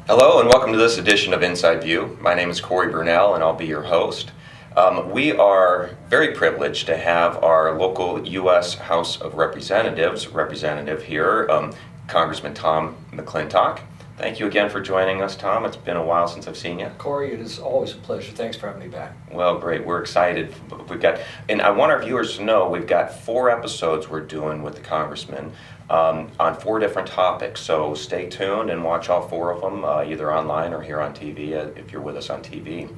Hello and welcome to this edition of Inside View. My name is Cory Burnell and I'll be your host. We are very privileged to have our local U.S. House of Representatives representative here, Congressman Tom McClintock. Thank you again for joining us, Tom. It's been a while since I've seen you. Cory, it is always a pleasure. Thanks for having me back. Well, great. We're excited. And I want our viewers to know we've got 4 episodes we're doing with the Congressman on 4 different topics. So stay tuned and watch all 4 of them, either online or here on TV, if you're with us on TV.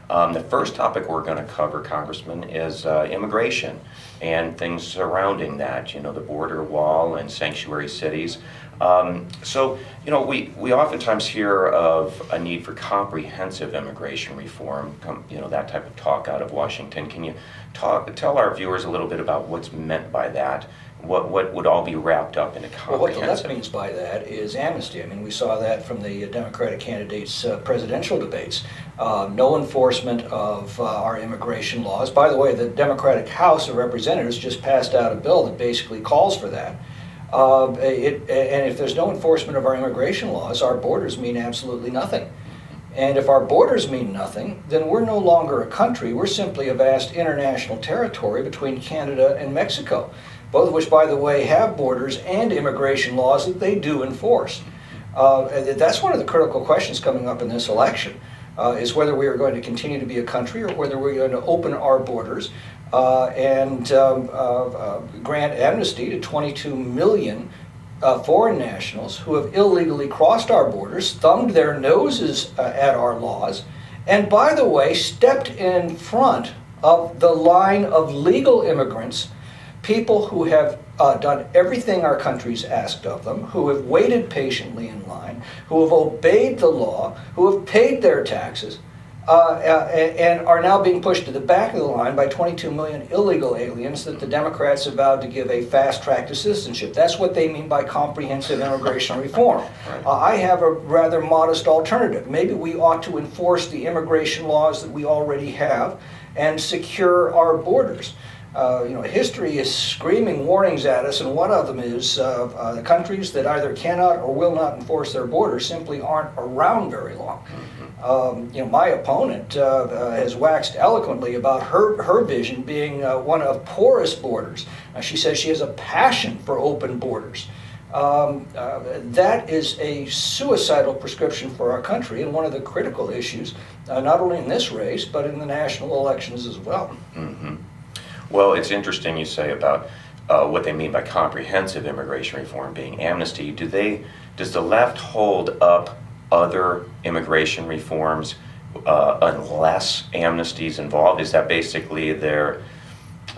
The first topic we're going to cover, Congressman, is immigration and things surrounding that, the border wall and sanctuary cities. We oftentimes hear of a need for comprehensive immigration reform, that type of talk out of Washington. Can you tell our viewers a little bit about what's meant by that? What would all be wrapped up in a comprehensive? Well, what the left means by that is amnesty. I mean, we saw that from the Democratic candidates' presidential debates. No enforcement of our immigration laws. By the way, the Democratic House of Representatives just passed out a bill that basically calls for that. And if there's no enforcement of our immigration laws, our borders mean absolutely nothing. And if our borders mean nothing, then we're no longer a country. We're simply a vast international territory between Canada and Mexico, both of which, by the way, have borders and immigration laws that they do enforce. That's one of the critical questions coming up in this election, is whether we are going to continue to be a country or whether we're going to open our borders and grant amnesty to 22 million foreign nationals who have illegally crossed our borders, thumbed their noses at our laws, and, by the way, stepped in front of the line of legal immigrants, people who have done everything our country's asked of them, who have waited patiently in line, who have obeyed the law, who have paid their taxes, and are now being pushed to the back of the line by 22 million illegal aliens that the Democrats have vowed to give a fast track to citizenship. That's what they mean by comprehensive immigration reform. I have a rather modest alternative. Maybe we ought to enforce the immigration laws that we already have and secure our borders. History is screaming warnings at us, and one of them is the countries that either cannot or will not enforce their borders simply aren't around very long. My opponent has waxed eloquently about her vision being one of porous borders. She says she has a passion for open borders. That is a suicidal prescription for our country and one of the critical issues, not only in this race, but in the national elections as well. Mm-hmm. Well, it's interesting you say about what they mean by comprehensive immigration reform being amnesty. Does the left hold up other immigration reforms unless amnesty is involved? Is that basically their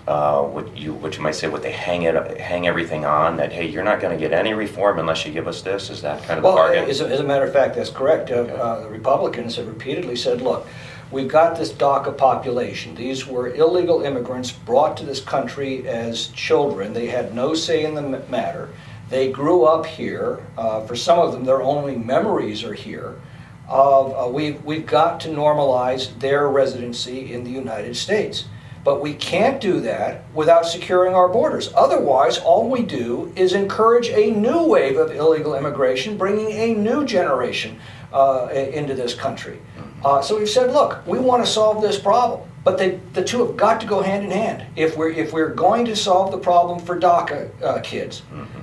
what you might say what they hang everything on? That, hey, you're not going to get any reform unless you give us this? Is that kind of the bargain? As a matter of fact, that's correct. The Republicans have repeatedly said, look, we've got this DACA population. These were illegal immigrants brought to this country as children. They had no say in the matter. They grew up here. For some of them, their only memories are here. We've got to normalize their residency in the United States. But we can't do that without securing our borders. Otherwise, all we do is encourage a new wave of illegal immigration, bringing a new generation into this country. So we've said, look, we want to solve this problem, but the two have got to go hand in hand. If we're going to solve the problem for DACA kids,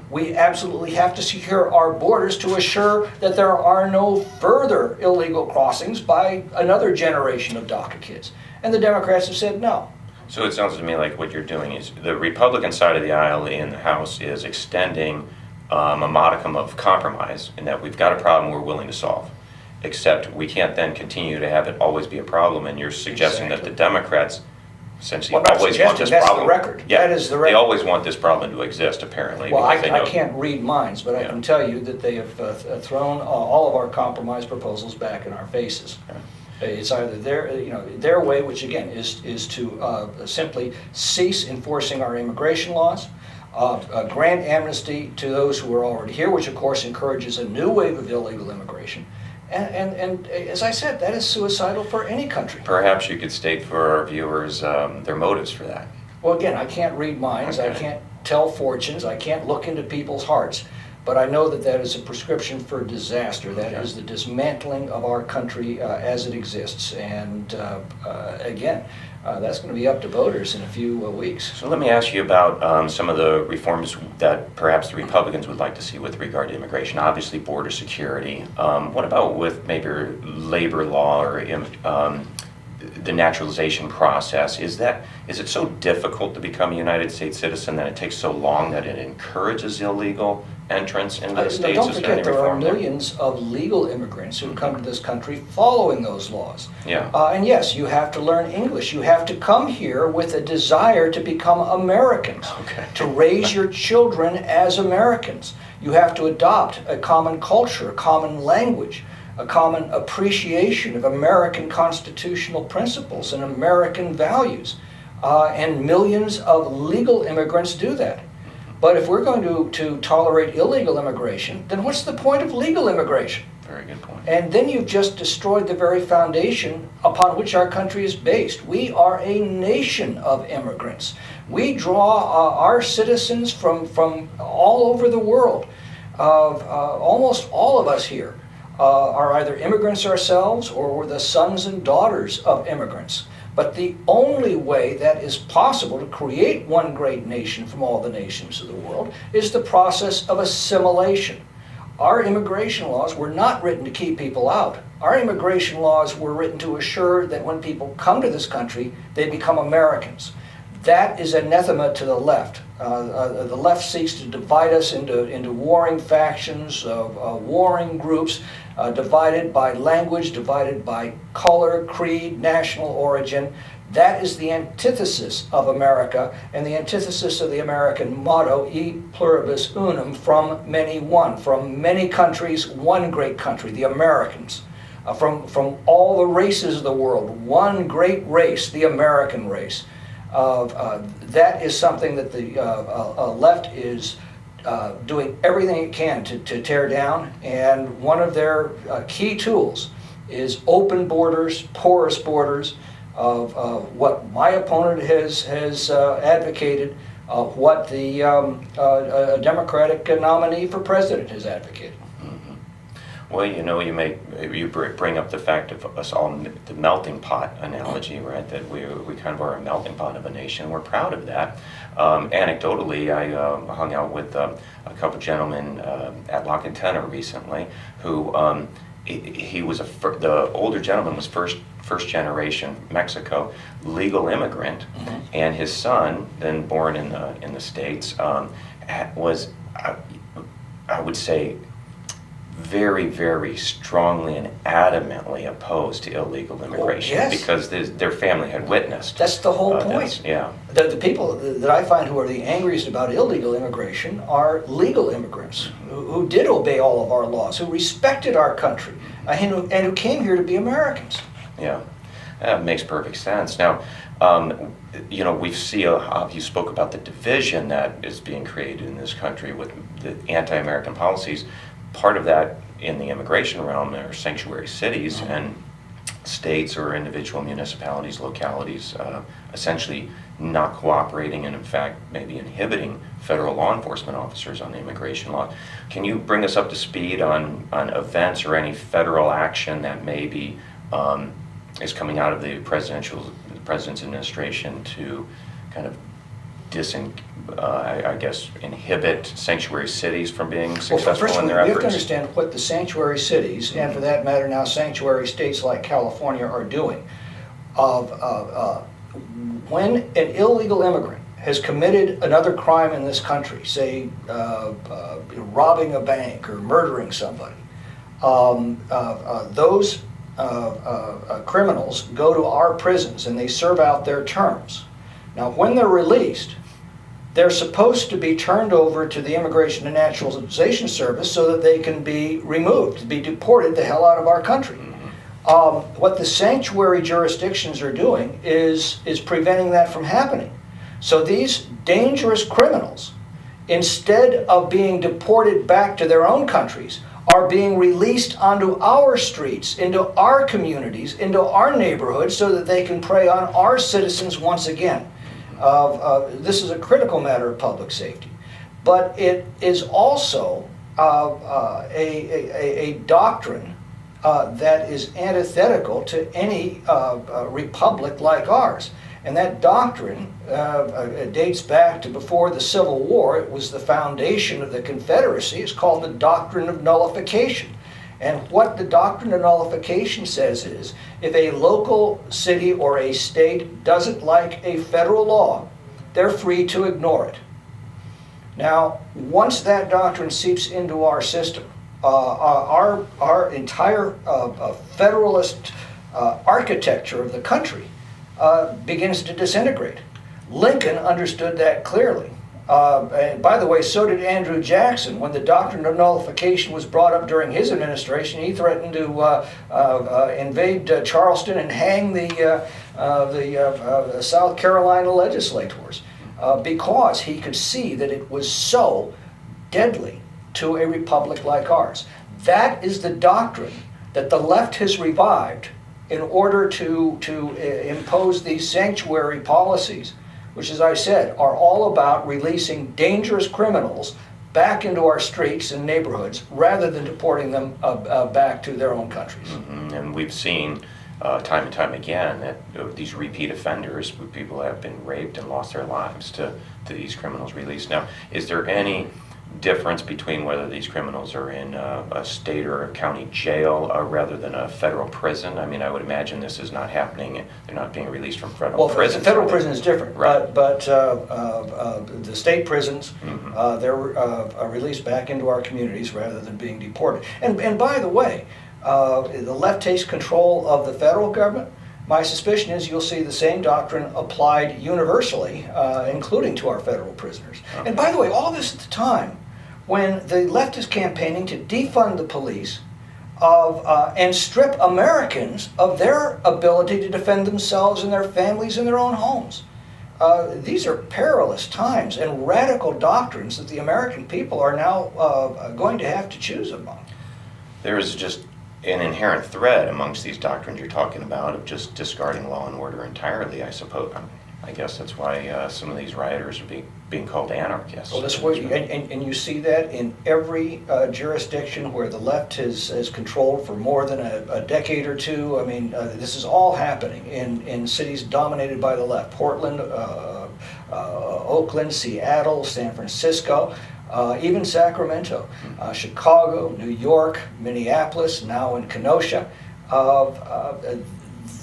we absolutely have to secure our borders to assure that there are no further illegal crossings by another generation of DACA kids. And the Democrats have said no. So it sounds to me like what you're doing is the Republican side of the aisle in the House is extending a modicum of compromise in that we've got a problem we're willing to solve. Except we can't then continue to have it always be a problem, and you're suggesting that the Democrats essentially always want this problem. That's the record. Yeah, that is the record. They always want this problem to exist, apparently. Well, I can't read minds, but I can tell you that they have thrown all of our compromise proposals back in our faces. Okay. It's either their way, which again is to simply cease enforcing our immigration laws, grant amnesty to those who are already here, which of course encourages a new wave of illegal immigration. And as I said, that is suicidal for any country. Perhaps you could state for our viewers their motives for that. Well, again, I can't read minds. Okay. I can't tell fortunes. I can't look into people's hearts. But I know that that is a prescription for disaster. That Okay. is the dismantling of our country as it exists. And again, that's going to be up to voters in a few weeks. So let me ask you about some of the reforms that perhaps the Republicans would like to see with regard to immigration. Obviously, border security. What about with maybe labor law or the naturalization process? Is it so difficult to become a United States citizen that it takes so long that it encourages illegal entrance into the states? Don't Is there any forget, there are reform there? millions of legal immigrants who come to this country following those laws. Yeah. And yes, you have to learn English. You have to come here with a desire to become Americans, Okay. to raise your children as Americans. You have to adopt a common culture, a common language, a common appreciation of American constitutional principles and American values. And millions of legal immigrants do that. But if we're going to tolerate illegal immigration, then what's the point of legal immigration? Very good point. And then you've just destroyed the very foundation upon which our country is based. We are a nation of immigrants. We draw our citizens from all over the world. Almost all of us here are either immigrants ourselves or we're the sons and daughters of immigrants. But the only way that is possible to create one great nation from all the nations of the world is the process of assimilation. Our immigration laws were not written to keep people out. Our immigration laws were written to assure that when people come to this country, they become Americans. That is anathema to the left. The left seeks to divide us into warring factions, warring groups, divided by language, divided by color, creed, national origin. That is the antithesis of America and the antithesis of the American motto, E pluribus unum, from many one. From many countries, one great country, the Americans. From all the races of the world, one great race, the American race. That is something that the left is doing everything it can to tear down, and one of their key tools is open borders, porous borders, of what my opponent has advocated, what the Democratic nominee for president has advocated. Well, you know, you bring up the fact of us all, the melting pot analogy, right? That we kind of are a melting pot of a nation. We're proud of that. Anecdotally, I hung out with a couple gentlemen at Lock and Tenor recently, who he was the older gentleman was first generation Mexico legal immigrant, and his son, then born in the States, was I would say very, very strongly and adamantly opposed to illegal immigration, yes. because their family had witnessed. That's the whole point. Yeah. The people that I find who are the angriest about illegal immigration are legal immigrants who did obey all of our laws, who respected our country, and who came here to be Americans. Yeah, that makes perfect sense. Now, you know, we see you spoke about the division that is being created in this country with the anti-American policies. Part of that in the immigration realm are sanctuary cities, and states or individual municipalities, localities, essentially not cooperating and in fact maybe inhibiting federal law enforcement officers on the immigration law. Can you bring us up to speed on events or any federal action that maybe is coming out of the president's administration to kind of inhibit sanctuary cities from being successful in their efforts? We have to understand what the sanctuary cities, and for that matter now sanctuary states like California, are doing. When an illegal immigrant has committed another crime in this country, say robbing a bank or murdering somebody, those criminals go to our prisons and they serve out their terms. Now, when they're released, they're supposed to be turned over to the Immigration and Naturalization Service so that they can be removed, be deported the hell out of our country. What the sanctuary jurisdictions are doing is preventing that from happening. So these dangerous criminals, instead of being deported back to their own countries, are being released onto our streets, into our communities, into our neighborhoods, so that they can prey on our citizens once again. This is a critical matter of public safety. But it is also a doctrine that is antithetical to any republic like ours. And that doctrine dates back to before the Civil War. It was the foundation of the Confederacy. It's called the Doctrine of Nullification. And what the Doctrine of Nullification says is, if a local city or a state doesn't like a federal law, they're free to ignore it. Now, once that doctrine seeps into our system, our entire federalist architecture of the country begins to disintegrate. Lincoln understood that clearly. And by the way, so did Andrew Jackson. When the Doctrine of Nullification was brought up during his administration, he threatened to invade Charleston and hang the South Carolina legislators because he could see that it was so deadly to a republic like ours. That is the doctrine that the left has revived in order to impose these sanctuary policies, which, as I said, are all about releasing dangerous criminals back into our streets and neighborhoods rather than deporting them back to their own countries. Mm-hmm. And we've seen time and time again that these repeat offenders, people have been raped and lost their lives to these criminals released. Now, is there any difference between whether these criminals are in a state or a county jail rather than a federal prison? I mean, I would imagine this is not happening. They're not being released from federal prison. Well, federal prison is different, right? But the state prisons, mm-hmm. They're released back into our communities rather than being deported. And by the way, the left takes control of the federal government. My suspicion is you'll see the same doctrine applied universally, including to our federal prisoners. Okay. And by the way, all this at the time when the left is campaigning to defund the police and strip Americans of their ability to defend themselves and their families in their own homes. These are perilous times and radical doctrines that the American people are now going to have to choose among. There is just an inherent threat amongst these doctrines you're talking about of just discarding law and order entirely, I suppose. I guess that's why some of these rioters are being called anarchists. Well, that's what, and you see that in every jurisdiction where the left has controlled for more than a decade or two. I mean, this is all happening in cities dominated by the left. Portland, Oakland, Seattle, San Francisco. Even Sacramento, Chicago, New York, Minneapolis, now in Kenosha.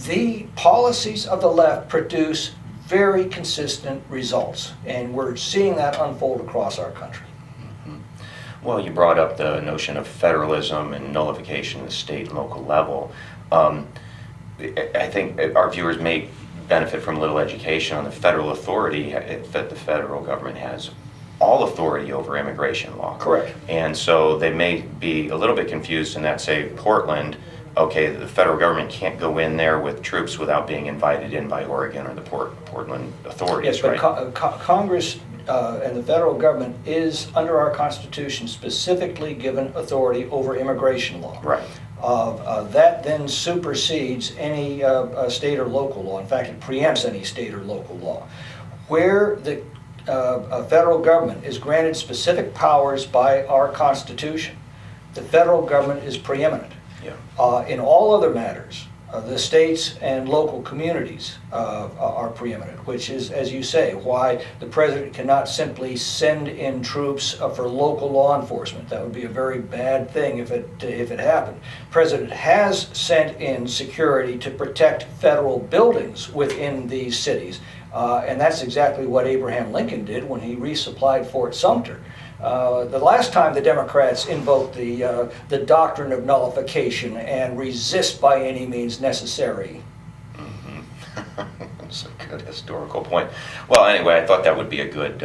The policies of the left produce very consistent results, and we're seeing that unfold across our country. Mm-hmm. Well, you brought up the notion of federalism and nullification at the state and local level. I think our viewers may benefit from a little education on the federal authority that the federal government has all authority over immigration law. Correct. And so they may be a little bit confused in that, say, Portland, okay, the federal government can't go in there with troops without being invited in by Oregon or the Portland authorities, yes, but right? Congress and the federal government is, under our Constitution, specifically given authority over immigration law. Right. That then supersedes any state or local law. In fact, it preempts any state or local law. Where the federal government is granted specific powers by our Constitution, the federal government is preeminent. Yeah. In all other matters, the states and local communities are preeminent, which is, as you say, why the president cannot simply send in troops for local law enforcement. That would be a very bad thing if it happened. The president has sent in security to protect federal buildings within these cities. And that's exactly what Abraham Lincoln did when he resupplied Fort Sumter. The last time the Democrats invoked the doctrine of nullification and resist by any means necessary. Mm-hmm. That's a good historical point. Well, anyway, I thought that would be a good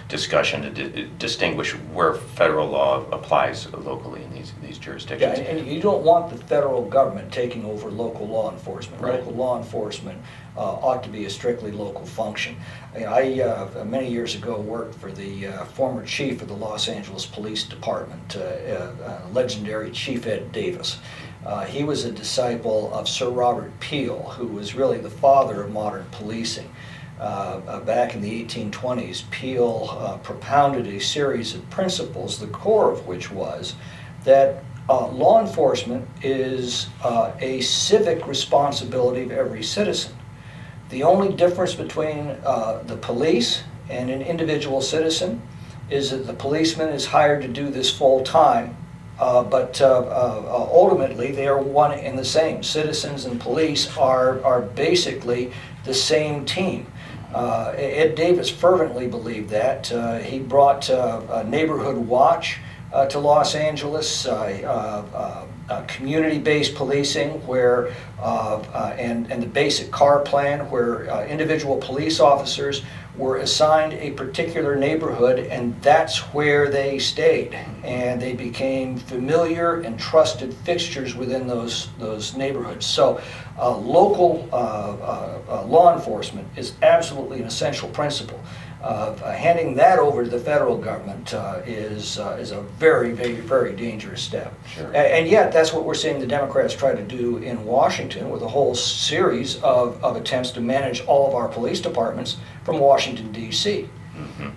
discussion to distinguish where federal law applies locally in these jurisdictions. Yeah, and you don't want the federal government taking over local law enforcement. Right. Local law enforcement ought to be a strictly local function. I many years ago worked for the former chief of the Los Angeles Police Department, legendary Chief Ed Davis. He was a disciple of Sir Robert Peel, who was really the father of modern policing. back in the 1820s, Peel propounded a series of principles, the core of which was that law enforcement is a civic responsibility of every citizen. The only difference between the police and an individual citizen is that the policeman is hired to do this full time, but ultimately they are one and the same. Citizens and police are basically the same team. Ed Davis fervently believed that. He brought a neighborhood watch to Los Angeles, community-based policing, where and the basic car plan, where individual police officers were assigned a particular neighborhood, and that's where they stayed, and they became familiar and trusted fixtures within those neighborhoods. So local law enforcement is absolutely an essential principle. Handing that over to the federal government is a very, very, very dangerous step. Sure. And yet, that's what we're seeing the Democrats try to do in Washington, with a whole series of attempts to manage all of our police departments from Washington, D.C. Mm-hmm.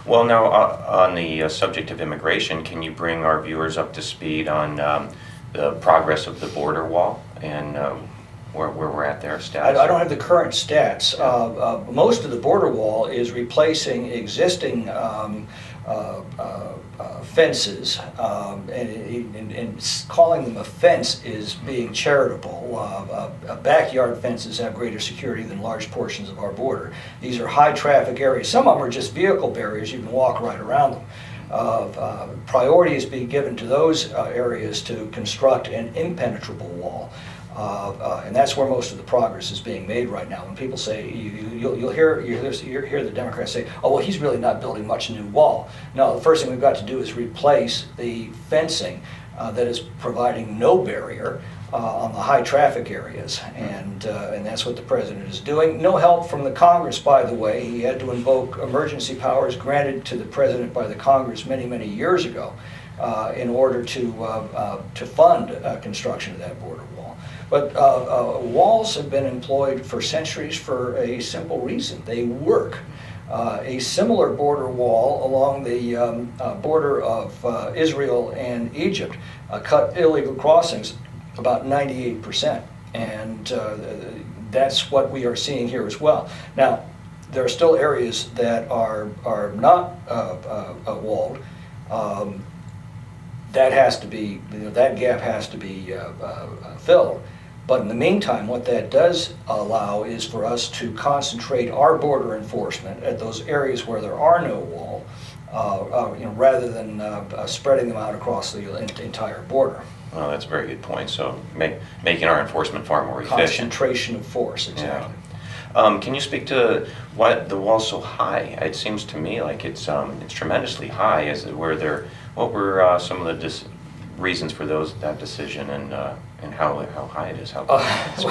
Well, now, on the subject of immigration, can you bring our viewers up to speed on the progress of the border wall and where we're at there, status? I don't have the current stats. Most of the border wall is replacing existing fences, and calling them a fence is being charitable. Backyard fences have greater security than large portions of our border. These are high traffic areas. Some of them are just vehicle barriers. You can walk right around them. Priority is being given to those areas to construct an impenetrable wall. And that's where most of the progress is being made right now. When people say, you'll hear the Democrats say, oh, well, he's really not building much new wall. No, the first thing we've got to do is replace the fencing that is providing no barrier on the high traffic areas, and that's what the president is doing. No help from the Congress, by the way. He had to invoke emergency powers granted to the president by the Congress many, many years ago in order to fund construction of that border wall. But walls have been employed for centuries for a simple reason. They work. A similar border wall along the border of Israel and Egypt cut illegal crossings about 98%. And that's what we are seeing here as well. Now, there are still areas that are not walled. That has to be, that gap has to be filled. But in the meantime, what that does allow is for us to concentrate our border enforcement at those areas where there are no wall, rather than spreading them out across the entire border. Well, that's a very good point. So making our enforcement far more efficient. Concentration of force, exactly. Yeah. Can you speak to why the wall's so high? It seems to me like it's tremendously high. What were some of the reasons for that decision, and how high it is? Well,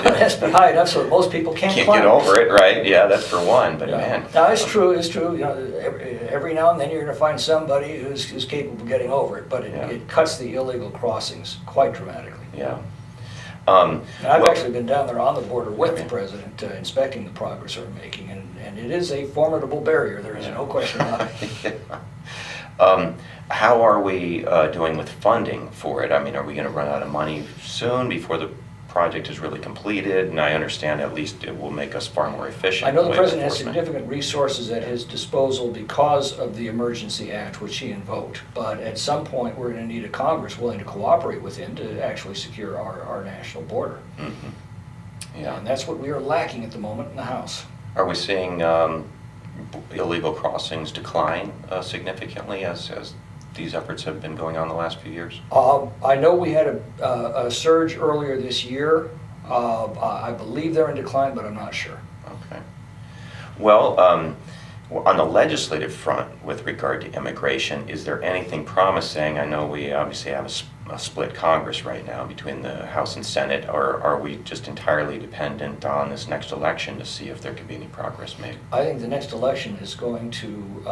it has been high enough so that most people can't climb. Get over it, right? Yeah, that's for one. But man, no, it's true. It's true. Every now and then you're going to find somebody who's capable of getting over it, but it cuts the illegal crossings quite dramatically. Yeah. And I've actually been down there on the border with the president, inspecting the progress we're making, and it is a formidable barrier. There is no question about it. How are we doing with funding for it? I mean, are we going to run out of money soon before the project is really completed? And I understand at least it will make us far more efficient. I know the president has significant resources at his disposal because of the Emergency Act, which he invoked. But at some point, we're going to need a Congress willing to cooperate with him to actually secure our national border. Mm-hmm. Yeah. And that's what we are lacking at the moment in the House. Are we seeing illegal crossings decline significantly as these efforts have been going on the last few years? I know we had a surge earlier this year. I believe they're in decline, but I'm not sure. Okay. Well, on the legislative front with regard to immigration, is there anything promising? I know we obviously have a split Congress right now between the House and Senate, or are we just entirely dependent on this next election to see if there can be any progress made? I think the next election is going to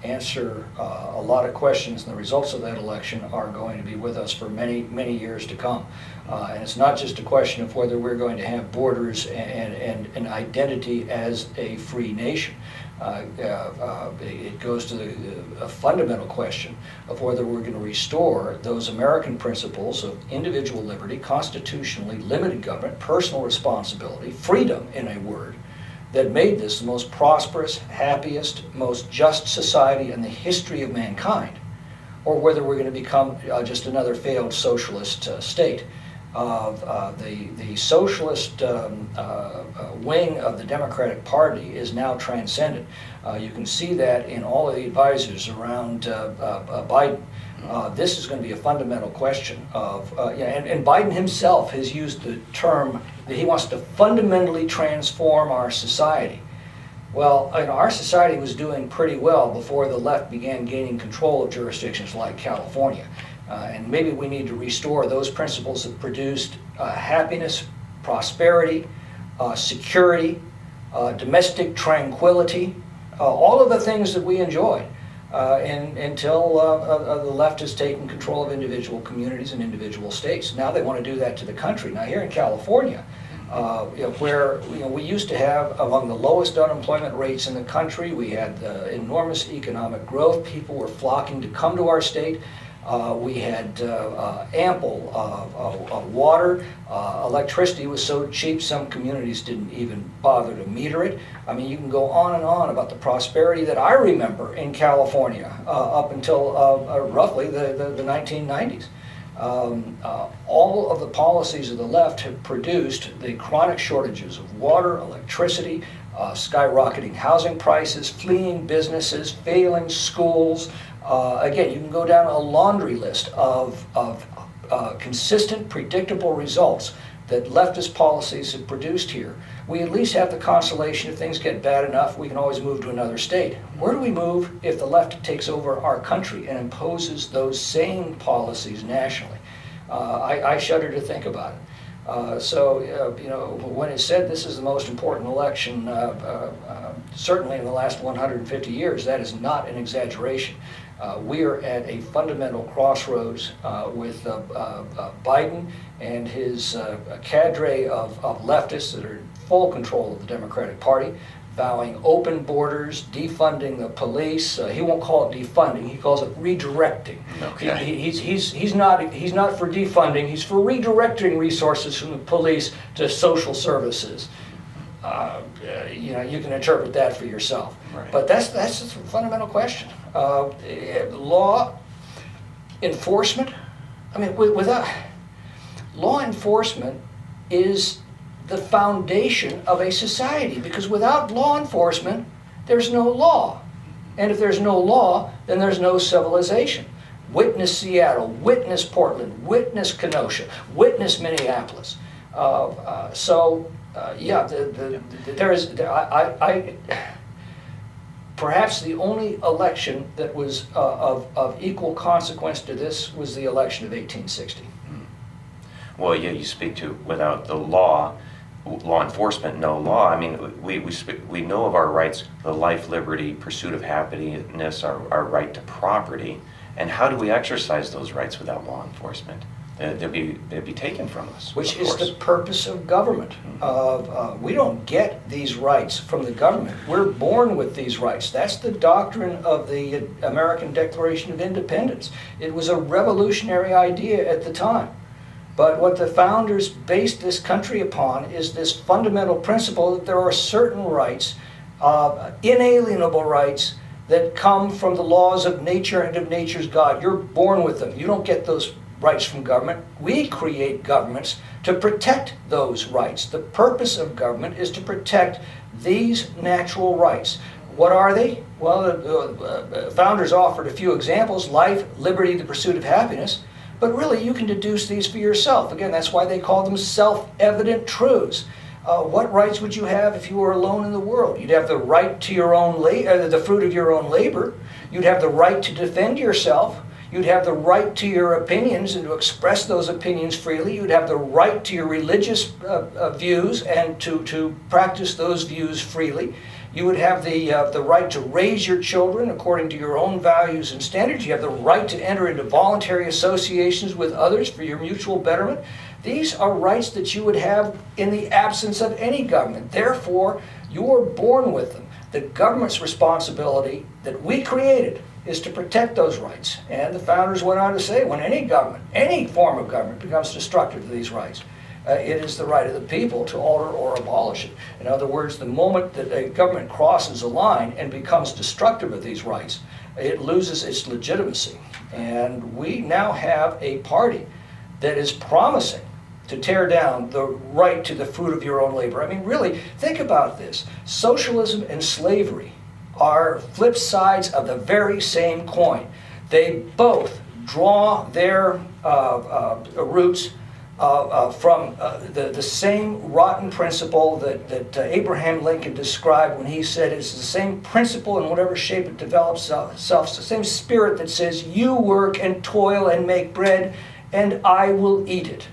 answer a lot of questions, and the results of that election are going to be with us for many, many years to come. And it's not just a question of whether we're going to have borders and an identity as a free nation. It goes to a fundamental question of whether we're going to restore those American principles of individual liberty, constitutionally limited government, personal responsibility, freedom, in a word, that made this the most prosperous, happiest, most just society in the history of mankind, or whether we're going to become just another failed socialist state. The socialist wing of the Democratic Party is now transcended. You can see that in all of the advisors around Biden. This is going to be a fundamental question of, and Biden himself has used the term that he wants to fundamentally transform our society. Well, our society was doing pretty well before the left began gaining control of jurisdictions like California. And maybe we need to restore those principles that produced happiness, prosperity, security, domestic tranquility, all of the things that we enjoyed until the left has taken control of individual communities and individual states. Now they want to do that to the country. Now here in California, where we used to have among the lowest unemployment rates in the country, we had enormous economic growth, people were flocking to come to our state. We had ample water. Electricity was so cheap some communities didn't even bother to meter it. I mean, you can go on and on about the prosperity that I remember in California up until roughly the 1990s. All of the policies of the left have produced the chronic shortages of water, electricity, skyrocketing housing prices, fleeing businesses, failing schools. Again, you can go down a laundry list of consistent, predictable results that leftist policies have produced here. We at least have the consolation if things get bad enough, we can always move to another state. Where do we move if the left takes over our country and imposes those same policies nationally? I shudder to think about it. When it's said this is the most important election, certainly in the last 150 years, that is not an exaggeration. We are at a fundamental crossroads with Biden and his cadre of leftists that are in full control of the Democratic Party, vowing open borders, defunding the police. He won't call it defunding; he calls it redirecting. Okay. He's not for defunding. He's for redirecting resources from the police to social services. You can interpret that for yourself. Right. But that's the fundamental question. Law enforcement. I mean, without law enforcement is the foundation of a society, because without law enforcement, there's no law. And if there's no law, then there's no civilization. Witness Seattle, witness Portland, witness Kenosha, witness Minneapolis. Perhaps the only election that was of equal consequence to this was the election of 1860. Well, yeah, you speak to without the law enforcement, no law. I mean, we know of our rights: the life, liberty, pursuit of happiness, our right to property. And how do we exercise those rights without law enforcement? They'd be taken from us. Which is the purpose of government. We don't get these rights from the government. We're born with these rights. That's the doctrine of the American Declaration of Independence. It was a revolutionary idea at the time. But what the founders based this country upon is this fundamental principle that there are certain rights, inalienable rights, that come from the laws of nature and of nature's God. You're born with them. You don't get those rights from government. We create governments to protect those rights. The purpose of government is to protect these natural rights. What are they? Well, the founders offered a few examples: life, liberty, the pursuit of happiness. But really, you can deduce these for yourself. Again, that's why they call them self-evident truths. What rights would you have if you were alone in the world? You'd have the right to your own the fruit of your own labor. You'd have the right to defend yourself. You'd have the right to your opinions and to express those opinions freely. You'd have the right to your religious views and to practice those views freely. You would have the right to raise your children according to your own values and standards. You have the right to enter into voluntary associations with others for your mutual betterment. These are rights that you would have in the absence of any government. Therefore, you are born with them. The government's responsibility that we created is to protect those rights. And the founders went on to say, when any government, any form of government becomes destructive of these rights, it is the right of the people to alter or abolish it. In other words, the moment that a government crosses a line and becomes destructive of these rights, it loses its legitimacy. And we now have a party that is promising to tear down the right to the fruit of your own labor. I mean, really, think about this. Socialism and slavery are flip sides of the very same coin. They both draw their roots from the same rotten principle that Abraham Lincoln described when he said it's the same principle in whatever shape it develops itself. It's the same spirit that says, you work and toil and make bread, and I will eat it.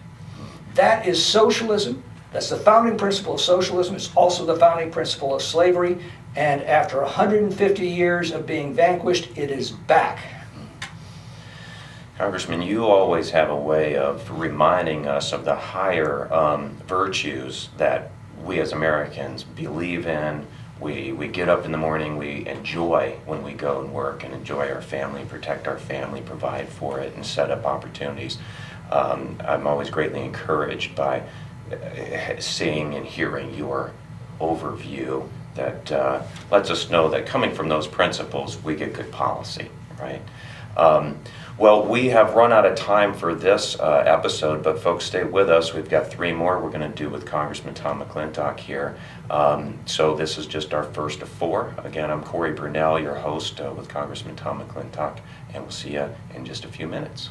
That is socialism. That's the founding principle of socialism. It's also the founding principle of slavery. And after 150 years of being vanquished, it is back. Congressman, you always have a way of reminding us of the higher virtues that we as Americans believe in. We get up in the morning, we enjoy when we go and work and enjoy our family, protect our family, provide for it, and set up opportunities. I'm always greatly encouraged by seeing and hearing your overview that lets us know that coming from those principles, we get good policy, right? Well, we have run out of time for this episode, but folks, stay with us. We've got 3 more we're going to do with Congressman Tom McClintock here. So this is just our first of 4. Again, I'm Cory Burnell, your host with Congressman Tom McClintock, and we'll see you in just a few minutes.